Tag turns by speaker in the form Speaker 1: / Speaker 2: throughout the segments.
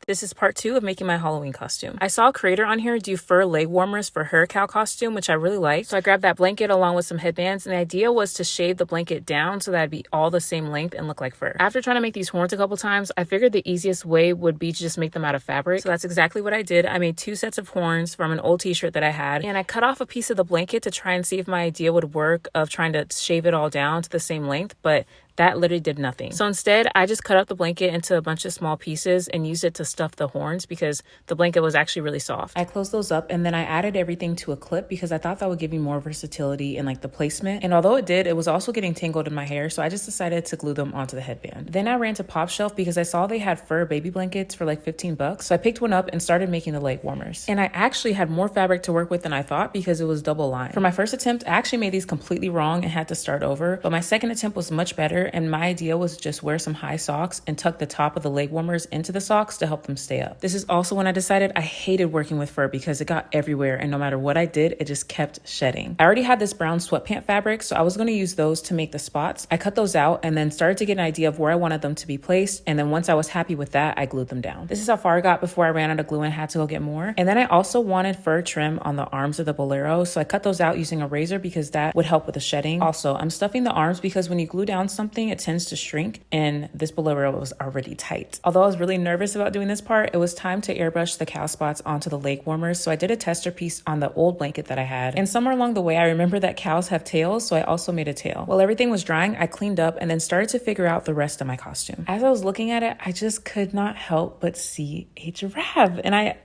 Speaker 1: This is part 2 of making my Halloween costume. I saw a creator on here do fur leg warmers for her cow costume, which I really liked. So I grabbed that blanket along with some headbands, and the idea was to shave the blanket down so that it'd be all the same length and look like fur. After trying to make these horns a couple times, I figured the easiest way would be to just make them out of fabric. So that's exactly what I did. I made 2 sets of horns from an old t-shirt that I had, and I cut off a piece of the blanket to try and see if my idea would work of trying to shave it all down to the same length, but that literally did nothing. So instead, I just cut up the blanket into a bunch of small pieces and used it to stuff the horns because the blanket was actually really soft. I closed those up and then I added everything to a clip because I thought that would give me more versatility in like the placement. And although it did, it was also getting tangled in my hair. So I just decided to glue them onto the headband. Then I ran to Pop Shelf because I saw they had fur baby blankets for like 15 bucks. So I picked one up and started making the leg warmers. And I actually had more fabric to work with than I thought because it was double lined. For my first attempt, I actually made these completely wrong and had to start over. But my second attempt was much better, and my idea was just wear some high socks and tuck the top of the leg warmers into the socks to help them stay up. This is also when I decided I hated working with fur because it got everywhere, and no matter what I did, it just kept shedding. I already had this brown sweatpant fabric, so I was going to use those to make the spots. I cut those out and then started to get an idea of where I wanted them to be placed, and then once I was happy with that, I glued them down. This is how far I got before I ran out of glue and had to go get more. And then I also wanted fur trim on the arms of the bolero, so I cut those out using a razor because that would help with the shedding. Also, I'm stuffing the arms because when you glue down something, it tends to shrink, and this bolero was already tight. Although I was really nervous about doing this part, it was time to airbrush the cow spots onto the leg warmers, so I did a tester piece on the old blanket that I had. And somewhere along the way, I remember that cows have tails, so I also made a tail. While everything was drying, I cleaned up and then started to figure out the rest of my costume. As I was looking at it, I just could not help but see a giraffe, and I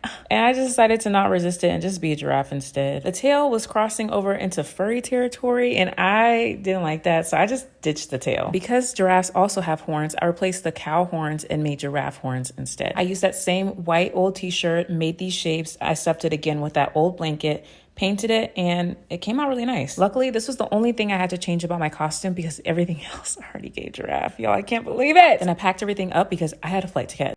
Speaker 1: just decided to not resist it and just be a giraffe instead. The tail was crossing over into furry territory, and I didn't like that, so I just ditched the tail. Because giraffes also have horns, I replaced the cow horns and made giraffe horns instead. I used that same white old t-shirt, made these shapes. I stuffed it again with that old blanket, painted it, and it came out really nice. Luckily, this was the only thing I had to change about my costume because everything else already gave giraffe. Y'all, I can't believe it. And I packed everything up because I had a flight to catch.